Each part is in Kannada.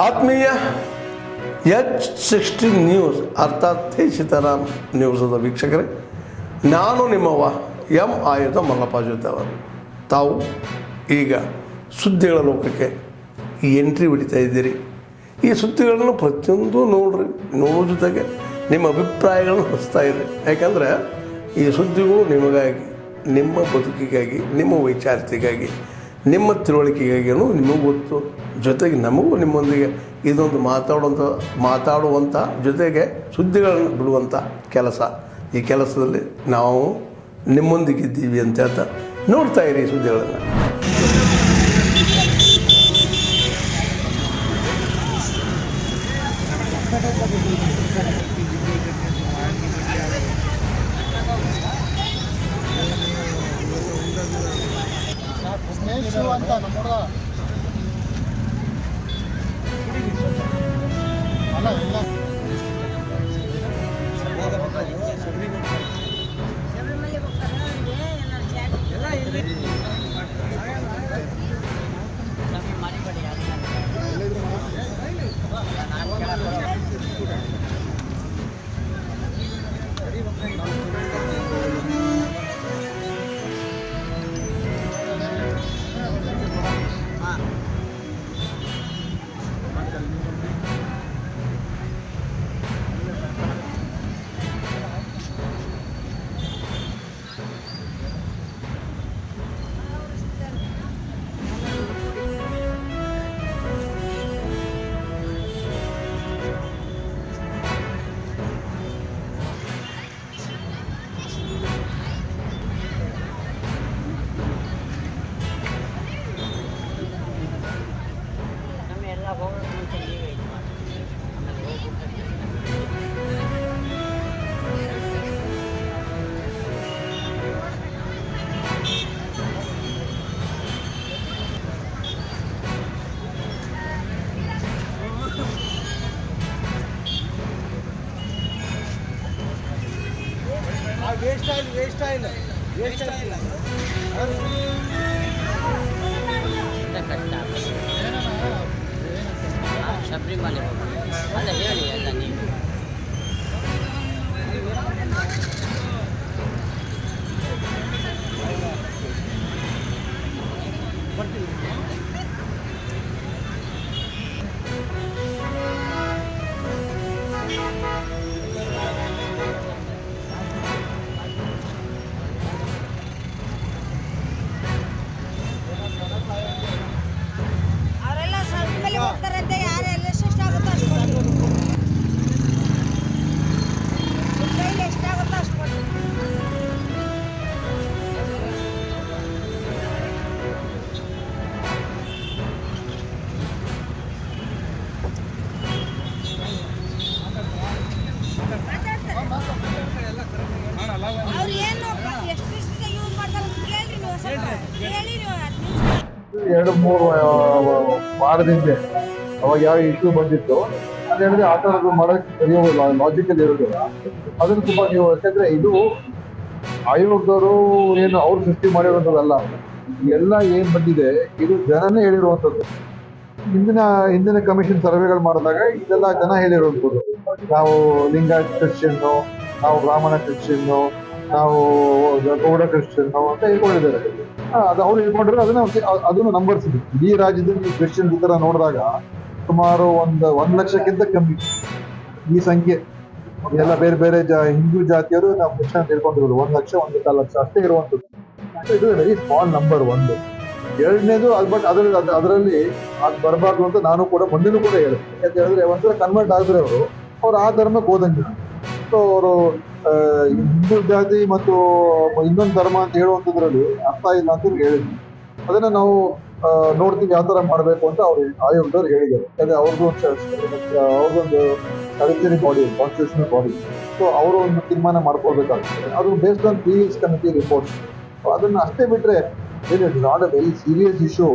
ಆತ್ಮೀಯ H16 ನ್ಯೂಸ್ ಅರ್ಥಾತ್ ಹೇ ಸೀತಾರಾಮ್ ನ್ಯೂಸದ ವೀಕ್ಷಕರೇ, ನಾನು ನಿಮ್ಮವ ಎಂ ಆಯುಧ ಮಲ್ಲಪ್ಪ ಜೊತೆ ಅವರು. ತಾವು ಈಗ ಸುದ್ದಿಗಳ ಲೋಕಕ್ಕೆ ಎಂಟ್ರಿ ಹೊಡಿತಾ ಇದ್ದೀರಿ. ಈ ಸುದ್ದಿಗಳನ್ನು ಪ್ರತಿಯೊಂದು ನೋಡೋ ಜೊತೆಗೆ ನಿಮ್ಮ ಅಭಿಪ್ರಾಯಗಳನ್ನು ಹಚ್ತಾ ಇರಿ. ಯಾಕಂದರೆ ಈ ಸುದ್ದಿಗಳು ನಿಮಗಾಗಿ, ನಿಮ್ಮ ಬದುಕಿಗಾಗಿ, ನಿಮ್ಮ ವೈಚಾರಿಕೆಗಾಗಿ, ನಿಮ್ಮ ತಿಳುವಳಿಕೆಗಾಗಿಯೂ ನಿಮಗೂ ಗೊತ್ತು, ಜೊತೆಗೆ ನಮಗೂ ನಿಮ್ಮೊಂದಿಗೆ ಇದೊಂದು ಮಾತಾಡುವಂಥ ಜೊತೆಗೆ ಸುದ್ದಿಗಳನ್ನು ಬಿಡುವಂಥ ಕೆಲಸ. ಈ ಕೆಲಸದಲ್ಲಿ ನಾವು ನಿಮ್ಮೊಂದಿಗಿದ್ದೀವಿ ಅಂತ ಹೇಳ್ತಾ ನೋಡ್ತಾ ಇರಿ ಈ ಸುದ್ದಿಗಳನ್ನು. ಅಂತ ನಮ್ಮ ಅಲ್ಲ ಇಲ್ಲ ವೇಸ್ಟ್ ಆಯಿಲ್ ಶಬರಿಮಲೆ ಅಲ್ಲ ಹೇಳಿ ಅಲ್ಲ ನೀವು ಬರ್ತೀವಿ. ಅವರೆಲ್ಲ ಸಂಘದಲ್ಲಿ ಹೋಗ್ತಾರಂತೆ, ಯಾರು ಎಲ್ಲ ಎಷ್ಟಾಗುತ್ತೋ ಅಷ್ಟು ಕೊಡ್ತೀವಿ. ನಿಮ್ಮ ಕೈಲಿ ಎಷ್ಟಾಗುತ್ತೋ ಅಷ್ಟು ಕೊಡ್ತೀವಿ. ಅವ್ರು ಏನು ಎಷ್ಟು ದಿವಸದಿಂದ ಯೂಸ್ ಮಾಡ್ತಾರೆ ಅಂತ ಕೇಳ್ರಿ ನೀವು, ಸ್ವಲ್ಪ ಕೇಳಿ ನೀವು. 2-3 ವಾರದಿಂದ ಅವಾಗ ಯಾವ ಇಶ್ಯೂ ಬಂದಿತ್ತು ಅದು ಹೇಳಿದ್ರೆ ಆ ಥರದ್ದು ಮಾಡೋಕ್ಕೆ ಸರಿಯೋಲ್ಲ, ಲಾಜಿಕಲ್ ಇರೋದಿಲ್ಲ. ಅದನ್ನು ತುಂಬ ನೀವು, ಯಾಕಂದ್ರೆ ಇದು ಆಯೋಗದವರು ಏನು ಅವ್ರು ಸೃಷ್ಟಿ ಮಾಡಿರೋಂಥದ್ದಲ್ಲ. ಎಲ್ಲ ಏನು ಬಂದಿದೆ ಇದು ಜನನೇ ಹೇಳಿರುವಂಥದ್ದು. ಹಿಂದಿನ ಕಮಿಷನ್ ಸರ್ವೆಗಳು ಮಾಡಿದಾಗ ಇದೆಲ್ಲ ಜನ ಹೇಳಿರುವಂಥದ್ದು. ನಾವು ಲಿಂಗಾಯತ್ ಕ್ರಿಶ್ಚಿಯನ್ನು, ನಾವು ಬ್ರಾಹ್ಮಣ ಕ್ರಿಶ್ಚಿಯನ್ನು, ನಾವು ಗೌಡ ಕ್ರಿಶ್ಚಿಯನ್ನು ಅಂತ ಹೇಳ್ಕೊಂಡಿದ್ದಾರೆ. ಅದು ಅವ್ರು ಹೇಳ್ಕೊಂಡ್ರೆ ಅದನ್ನು ನಂಬರ್ಸ್ ಇದೆ. ಇಡೀ ರಾಜ್ಯದಲ್ಲಿ ಕ್ರಿಶ್ಚಿಯನ್ಸ್ ಈ ಥರ ನೋಡಿದಾಗ ಸುಮಾರು 1 ಲಕ್ಷಕ್ಕಿಂತ ಕಮ್ಮಿ ಈ ಸಂಖ್ಯೆ. ಎಲ್ಲ ಬೇರೆ ಬೇರೆ ಹಿಂದೂ ಜಾತಿಯವರು ನಾವು ಕ್ರಿಶ್ಚಿಯನ್ ಅಂತ ಹೇಳ್ಕೊಂಡಿರೋದು 1 ಲಕ್ಷ 1.25 ಲಕ್ಷ ಅಷ್ಟೇ ಇರುವಂಥದ್ದು. ಇದು ವೆರಿ ಸ್ಮಾಲ್ ನಂಬರ್. ಒಂದು ಎರಡನೇದು ಬಟ್ ಅದರಲ್ಲಿ ಅದು ಬರಬಾರ್ದು ಅಂತ ನಾನು ಕೂಡ ಮುಂದೆನೂ ಕೂಡ ಹೇಳಿದೆ. ಯಾಕಂತ ಹೇಳಿದ್ರೆ ಒಂದ್ಸಲ ಕನ್ವರ್ಟ್ ಆಗಿದ್ರೆ ಅವ್ರು ಆ ಧರ್ಮಕ್ಕೆ ಹೋದಂಗಿಲ್ಲ. ಸೊ ಅವರು ಹಿಂದೂ ಜಾತಿ ಮತ್ತು ಇನ್ನೊಂದು ಧರ್ಮ ಅಂತ ಹೇಳುವಂಥದ್ರಲ್ಲಿ ಅರ್ಥ ಇಲ್ಲ ಅಂತ ಹೇಳಿದ್ವಿ. ಅದನ್ನ ನಾವು ನೋಡ್ತೀವಿ ಯಾವ ಥರ ಮಾಡಬೇಕು ಅಂತ ಅವ್ರು ಆಯೋಗದವ್ರು ಹೇಳಿದ್ದಾರೆ. ಯಾಕಂದ್ರೆ ಅವ್ರದ್ದೊಂದು sanitary body, constitutional body. So ಅವರು ಒಂದು ತೀರ್ಮಾನ ಮಾಡ್ಕೊಳ್ಬೇಕಾಗ್ತದೆ. ಅದು based on previous committee reports. ಅದನ್ನ ಅಷ್ಟೇ ಬಿಟ್ರೆ it's not a very serious issue.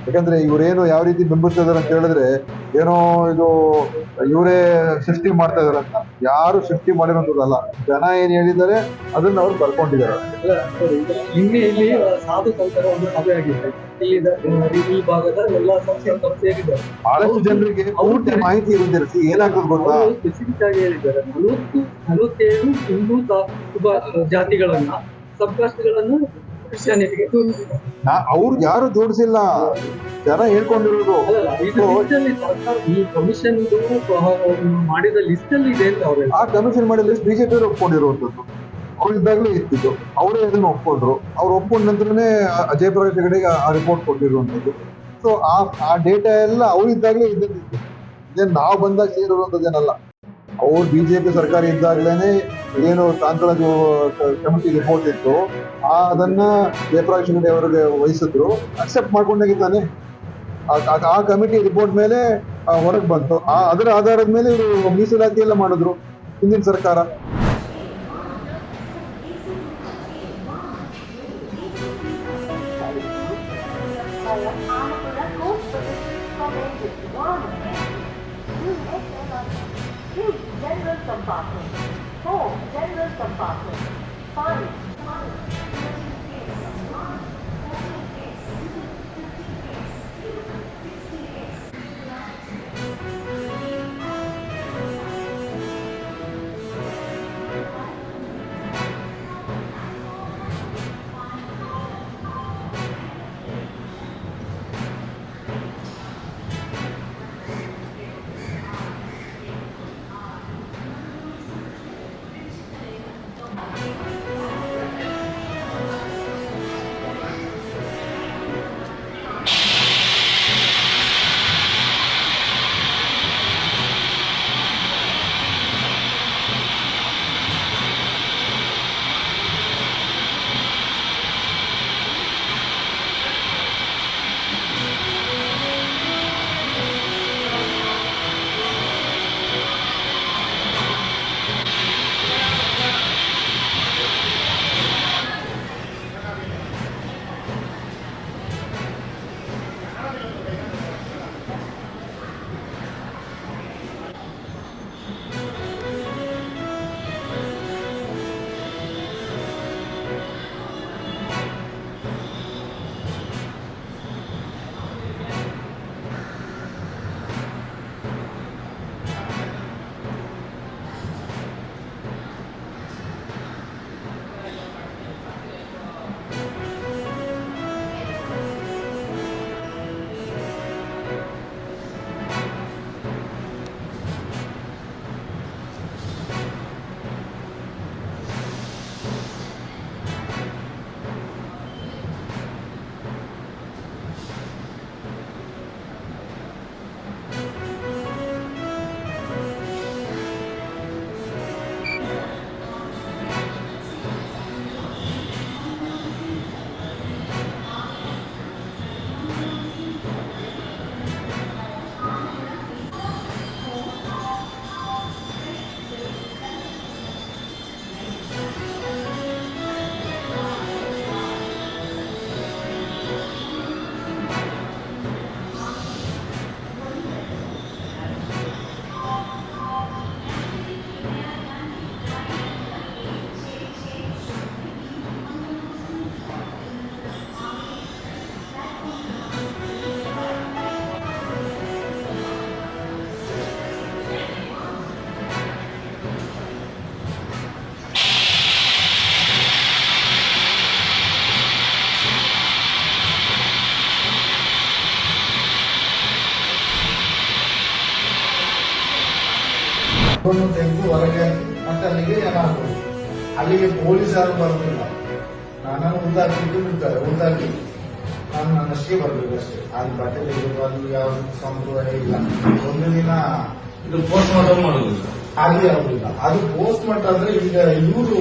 ಯಾಕಂದ್ರೆ ಇವರೇನು ಯಾವ ರೀತಿ ಬಿಂಬಿಸ್ತಾ ಇದಾರೆ ಅಂತ ಹೇಳಿದ್ರೆ ಏನೋ ಇದು ಇವರೇ ಸೃಷ್ಟಿ ಮಾಡ್ತಾ ಇದಾರೆ ಅಂತ. ಯಾರು ಸೃಷ್ಟಿ ಮಾಡಿರೋದಲ್ಲ, ಜನ ಏನ್ ಹೇಳಿದ್ದಾರೆ ಅದನ್ನ ಅವ್ರು ಬರ್ಕೊಂಡಿದ್ದಾರೆ. ನಿನ್ನೆ ಇಲ್ಲಿ ಸಾಧು ಸಂತರ ಒಂದು ಸಭೆ ಆಗಿದೆ. ಈ ಭಾಗದ ಎಲ್ಲ ಸೇರಿದ್ದಾರೆ. ಬಹಳಷ್ಟು ಜನರಿಗೆ ಪೂರ್ತಿ ಮಾಹಿತಿ ಇರುವುದಿಲ್ಲ. ಏನಾಗ್ತದೆ ಗೊತ್ತಾ, ಸ್ಪೆಸಿಫಿಕ್ ಆಗಿ ಹೇಳಿದ್ದಾರೆ 47 ಹಿಂದೂ ಜಾತಿಗಳನ್ನ ಸಬ್ಕಾಸ್ಟ್ಗಳನ್ನ ಕ್ರಿಶ್ಚಿಯಾನಿಟಿಗೆ ಅವ್ರು ಯಾರು ಜೋಡಿಸಿಲ್ಲ, ಜನ ಹೇಳ್ಕೊಂಡಿರೋದು. ಸರ್ಕಾರ ಈ ಕಮಿಷನ್ ಮಾಡಿದ ಲಿಸ್ಟ್ ಅಲ್ಲಿ ಇದೆ ಅಂತ ಅವ್ರು ಆ ಕಮಿಷನ್ ಮಾಡಿದ ಲಿಸ್ಟ್ ಬಿಜೆಪಿ ಒಪ್ಕೊಂಡಿರುವಂತದ್ದು. ಅವ್ರು ಇದ್ದಾಗಲೇ ಇತ್ತಿದ್ದು, ಅವರೇ ಅದನ್ನ ಒಪ್ಕೊಂಡ್ರು. ಅವ್ರು ಒಪ್ಕೊಂಡ ನಂತರನೇ ಜಯಪ್ರಕಾಶ್ ಹೆಗಡೆಗೆ ಆ ರಿಪೋರ್ಟ್ ಕೊಟ್ಟಿರುವಂತದ್ದು. ಸೊ ಆ ಡೇಟಾ ಎಲ್ಲ ಅವ್ರು ಇದ್ದಾಗಲೇ ಇದ್ದಿದ್ದು, ಇದೇನು ನಾವು ಬಂದಾಗ ಸೇರಿರುವಂತದ್ದೇನಲ್ಲ. ಅವ್ರು ಬಿಜೆಪಿ ಸರ್ಕಾರ ಇದ್ದಾಗಲೇನೆ ಏನು ಕಾಂತರಾಜ್ ಕಮಿಟಿ ರಿಪೋರ್ಟ್ ಇತ್ತು, ಅದನ್ನ ಜಯಪ್ರಕಾಶ್ ಹೆಗಡೆ ಅವರಿಗೆ ವಹಿಸಿದ್ರು, ಅಕ್ಸೆಪ್ಟ್ ಮಾಡ್ಕೊಂಡಾಗಿದ್ದಾನೆ. ಆ ಕಮಿಟಿ ರಿಪೋರ್ಟ್ ಮೇಲೆ ಹೊರಗೆ ಬಂತು. ಅದರ ಆಧಾರದ ಮೇಲೆ ಇವರು ಮೀಸಲಾತಿ ಎಲ್ಲ ಮಾಡಿದ್ರು ಹಿಂದಿನ ಸರ್ಕಾರ. General compartment. 4 general compartment. 5. ತೆಗೆದು ಹೊರಗೆ ಮತ್ತೆ ಅಲ್ಲಿಗೆ ಏನಾಗ್ಬೋದು, ಅಲ್ಲಿಗೆ ಪೊಲೀಸರು ಬರೋದಿಲ್ಲ. ನಾನು ಉದ್ದಾಕಿಟ್ಟು ಬಿಡ್ತಾರೆ, ಉದ್ದಾಕಿ ನಾನು ನನ್ನಷ್ಟೇ ಬರ್ಬೇಕು ಅಷ್ಟೇ. ಅಲ್ಲಿ ಬಟ್ಟೆ ತೆಗೆದು ಅಲ್ಲಿ ಯಾವ ಸಂಪ್ರದಾಯ ಇಲ್ಲ. ಒಂದು ದಿನ ಇದು ಪೋಸ್ಟ್ ಮಾರ್ಟಮ್ ಮಾಡೋದಿಲ್ಲ, ಅಲ್ಲಿ ಆಗುದಿಲ್ಲ. ಅದು ಪೋಸ್ಟ್ ಮಾರ್ಟಮ್ ಅಂದ್ರೆ ಈಗ ಇವರು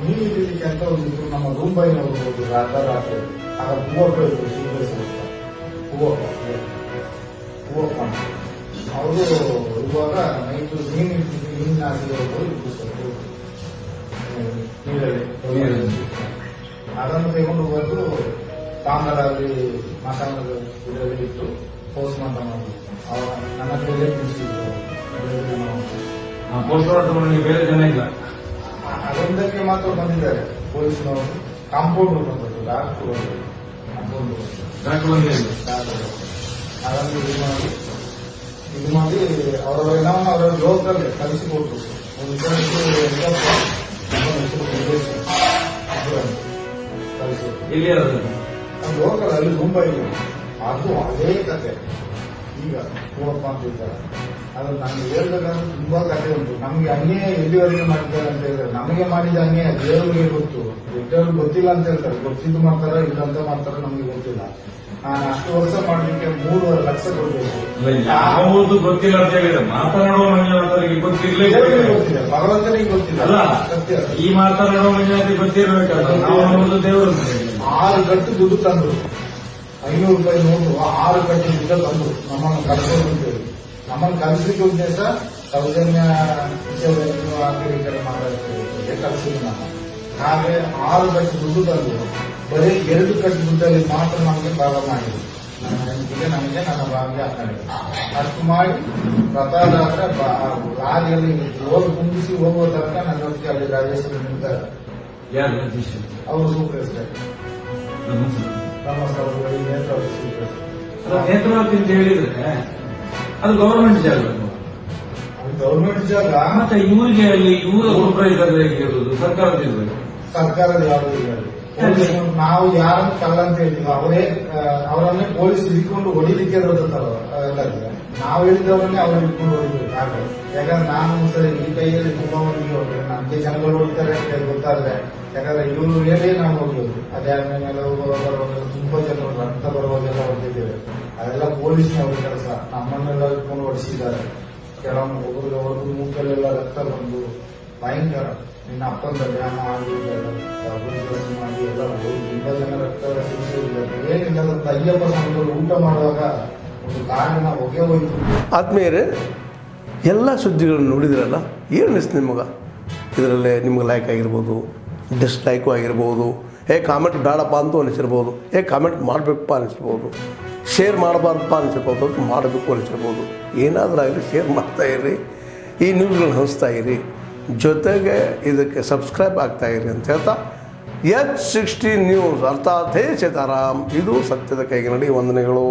ಮೀನು ಹಿಡಿಲಿಕ್ಕೆ ಅಂತ ಒಂದಿದ್ರು ನಮ್ಮ ರೂಂಬೈನವರು ಹೋದ್ರು ರಾತ್ರಿ. ಆಗ ಹೂವಪ್ಪ ಇದ್ರು, ಹೂವಪ್ಪ ಅವರು ಇರುವಾಗ ನೈಟ್ ಮೀನಿನ ಹಾಕಿದವರು ನೀರಲ್ಲಿ ಅದನ್ನು ತೆಗೆದು ಬಂದು ತಾಮ್ರಲ್ಲಿ ಮಸಾಲ ಇದರಲ್ಲಿ ಇಟ್ಟು ಪೋಸ್ಟ್ ಮಾರ್ಟಮ್ ಮಾಡಿದ್ರು. ನನ್ನ ಕೈಲೇ ತಿಳಿಸಿದ್ರು. ಪೋಸ್ಟ್ ಮಾರ್ಟಮ್ ಬೇರೆ ಜನ ಇಲ್ಲ. ಅದೊಂದಕ್ಕೆ ಮಾತ್ರ ಬಂದಿದ್ದಾರೆ ಪೊಲೀಸ್ನವರು. ಕಾಂಪೌಂಡ್ ಬಂದರು, ಡಾಕ್ಟರ್ ಕಾಂಪೌಂಡ್ ಡಾಕ್ಟರ್ ಒಂದೇ ಇಲ್ಲ. ಅದನ್ನು ಇದು ಮಾಡಿ ಅವರ ಎಲ್ಲವನ್ನು ಅವರ ಲೋಕಲ್ ಕಲಿಸಿಕೊಟ್ರು. ಒಂದು ಇಲ್ಲಿ ಲೋಕಲ್ ಅಲ್ಲಿ ಮುಂಬೈ ಅದು ಅದೇ ಕತೆ. ಈಗ ಹೂವಪ್ಪ ಅಂತ ಇದ್ದಾರೆ, ಅದು ನಮ್ಗೆ ಹೇಳ್ಬೇಕಂದ್ರೆ ತುಂಬಾ ಕತೆ ಉಂಟು. ನಮ್ಗೆ ಅನ್ಯಾಯ ಎಲ್ಲಿವರೆಗೆ ಮಾಡಿದ್ದಾರೆ ಅಂತ ಹೇಳಿದ್ರೆ, ನಮಗೆ ಮಾಡಿದ ಅನ್ಯಾಯ ದೇವರಿಗೆ ಗೊತ್ತು, ದೊಡ್ಡವ್ರಿಗೆ ಗೊತ್ತಿಲ್ಲ ಅಂತ ಹೇಳ್ತಾರೆ. ಗೊತ್ತಿದ್ದು ಮಾಡ್ತಾರ ಇಲ್ಲಂತ ಮಾಡ್ತಾರ ನಮ್ಗೆ ಗೊತ್ತಿಲ್ಲ. ನಾನು ಅಷ್ಟು ವರ್ಷ ಮಾಡ್ಲಿಕ್ಕೆ 3.5 ಲಕ್ಷ ಕೊಡ್ಬೇಕು. ಯಾವುದು ಗೊತ್ತಿಲ್ಲ ಅಂತ ಹೇಳಿದ್ರೆ ಮಾತನಾಡುವ ಮಂಜುನಾಥರಿಗೆ ಗೊತ್ತಿಲ್ಲ. ದೇವರಿಗೆ ಗೊತ್ತಿಲ್ಲ, ಭಗವಂತನಿಗೆ ಗೊತ್ತಿಲ್ಲ. ಅಲ್ಲ, ಸತ್ಯ. ಈ ಮಾತನಾಡುವ ಮಂಜುನಾಥಿಗೆ ಗೊತ್ತಿರಬೇಕಲ್ಲ. ನಾವು ಅನ್ನೋದು ದೇವರು 6 ಕಟ್ಟು ದುಡ್ಡು ತಂದ್ರು, 500 ರೂಪಾಯಿ ನೋಟು 6 ಕಟ್ಟು ದುಡ್ಡು ತಂದ್ರು ನಮ್ಮನ್ನು ಕಲಿಸೋದು ಅಂತೇಳಿ. ನಮ್ಮನ್ನು ಕಲಿಸಲಿಕ್ಕೆ ಉದ್ದೇಶ ಸೌಜನ್ಯ ವಿಷಯವನ್ನು ಆ ಕಡೆ ಮಾಡೋದಕ್ಕೆ ಕಲಿಸಿದ್ರು ನಮ್ಮ. ಹಾಗೆ 6 ಕಟ್ಟು ದುಡ್ಡು ತಂದ್ರು, ಬರೀ 2 ಕಟ್ಟು ದುಡ್ಡಲ್ಲಿ ಮಾತ್ರ ನಮಗೆ ಭಾಗ ಮಾಡಿದ್ರು. ನನ್ನ ಹೆಂಡತಿಗೆ, ನನಗೆ, ನನ್ನ ಭಾವಿಗೆ ಹಾಕೊಂಡಿದ್ರು. ಅಷ್ಟು ಮಾಡಿ ಪ್ರಸಾದ ಆದ್ರೆ ಲಾರಿಯಲ್ಲಿ ಹೋಗಿ ಕುಂದಿಸಿ ಹೋಗುವ ತನಕ ನನ್ನೊಟ್ಟಿಗೆ ಅಲ್ಲಿ ರಾಜೇಶ್ವರ ನಿಂತಾರೆ. ಯಾರು ಅವರು ಸೂಪರ್ಸ್ಟರ್ ನಮ್ಮ ಸ್ಥಳದಲ್ಲಿ ನೇತ್ರಾವತಿ ಸೂಪರ್ಸ್ಟರ್. ನೇತ್ರಾವತಿ ಅಂತ ಹೇಳಿದ್ರೆ ಅದು ಗವರ್ಮೆಂಟ್ ಜಾಗ. ಅದು ಗೌರ್ಮೆಂಟ್ ಜಾಗ. ಮತ್ತೆ ಇವರಿಗೆ ಅಲ್ಲಿ ಇವರ ಸೂಪರ್ವೈಸರ್ ಹೇಳುದು ಸರ್ಕಾರದ ಇರ್ಬೇಕು. ಸರ್ಕಾರದ ಯಾವುದೂ ಇಲ್ಲ. ನಾವು ಯಾರನ್ನು ಕಲ್ಲ ಅಂತ ಹೇಳ್ತೀವಿ, ಅವರನ್ನೇ ಪೊಲೀಸ್ ಹಿಡ್ಕೊಂಡು ಹೊಡಿಲಿಕ್ಕೆ ನಾವು ಹೇಳಿದವರನ್ನೇ ಅವ್ರು ಹಿಡ್ಕೊಂಡು ಹೊಡಿಬೇಕು. ಹಾಗೆ ಯಾಕಂದ್ರೆ ನಾನು ಸರಿ ಈ ಕೈಯಲ್ಲಿ ತುಂಬಾ ಮಂದಿಗೆ ಹೋಗ್ಬೇಕು, ನಮ್ಗೆ ಜನಗಳು ಹೊಡಿತಾರೆ ಅಂತ ಗೊತ್ತಾದ್ರೆ, ಯಾಕಂದ್ರೆ ಇವರು ಹೇಳಿ ನಾವು ಹೋಗ್ಬೋದು. ಅದೇ ಆದ್ಮೇಲೆ ತುಂಬಾ ಜನ ರಕ್ತ ಬರುವಾಗೆಲ್ಲ ಹೊಡೆದಿದ್ದೇವೆ. ಅದೆಲ್ಲ ಪೊಲೀಸ್ನವ್ರ ಕೆಲಸ. ನಮ್ಮನ್ನೆಲ್ಲ ಇಟ್ಕೊಂಡು ಹೊಡಿಸಿದ್ದಾರೆ. ಕೆಲವೊಂದು ಒಬ್ಬರಿಗೆ ಮೂಕಲ್ಲೆಲ್ಲ ರಕ್ತ ಬಂದು ಭಯಂಕರ. ನಿನ್ನ ಅಪ್ಪನ ಧ್ಯಾನ ಆಗಿ ಮಾಡಿ ಎಲ್ಲ ತುಂಬಾ ಜನ ರಕ್ತ ಸಿಗಿಸಿದ್ದಾರೆ. ಏನಿಲ್ಲ, ಅಯ್ಯಪ್ಪ ಸ್ವಾಮಿಗಳು ಊಟ ಮಾಡುವಾಗ ಒಂದು ಕಾರಿನ ಹೊಗೆ ಹೋಯ್ತು. ಆತ್ಮೀಯರೇ, ಎಲ್ಲ ಸುದ್ದಿಗಳನ್ನು ನೋಡಿದ್ರಲ್ಲ, ಏನು ಅನಿಸ್ತು ನಿಮಗೆ? ಇದರಲ್ಲೇ ನಿಮ್ಗೆ ಲೈಕ್ ಆಗಿರ್ಬೋದು, ಡಿಸ್ಲೈಕು ಆಗಿರ್ಬೋದು, ಕಾಮೆಂಟ್ ಬೇಡಪ್ಪ ಅಂತೂ ಅನಿಸಿರ್ಬೋದು, ಕಾಮೆಂಟ್ ಮಾಡಬೇಕಪ್ಪ ಅನಿಸಿರ್ಬೋದು, ಶೇರ್ ಮಾಡಬಾರ್ದಪ್ಪ ಅನಿಸಿರ್ಬೋದು, ಅದು ಮಾಡಬೇಕು ಅನಿಸಿರ್ಬೋದು. ಏನಾದರೂ ಆಗಲಿ ಶೇರ್ ಮಾಡ್ತಾಯಿರಿ, ಈ ನ್ಯೂಸ್ಗಳನ್ನ ಹಂಚ್ತಾ ಇರಿ, ಜೊತೆಗೆ ಇದಕ್ಕೆ ಸಬ್ಸ್ಕ್ರೈಬ್ ಆಗ್ತಾಯಿರಿ ಅಂತ ಹೇಳ್ತಾ H16 ನ್ಯೂಸ್ ಅರ್ಥಾತ್ ಹೇ ಸೀತಾರಾಮ್, ಇದು ಸತ್ಯದ ಕೈಗೆ ನಡಿ. ವಂದನೆಗಳು.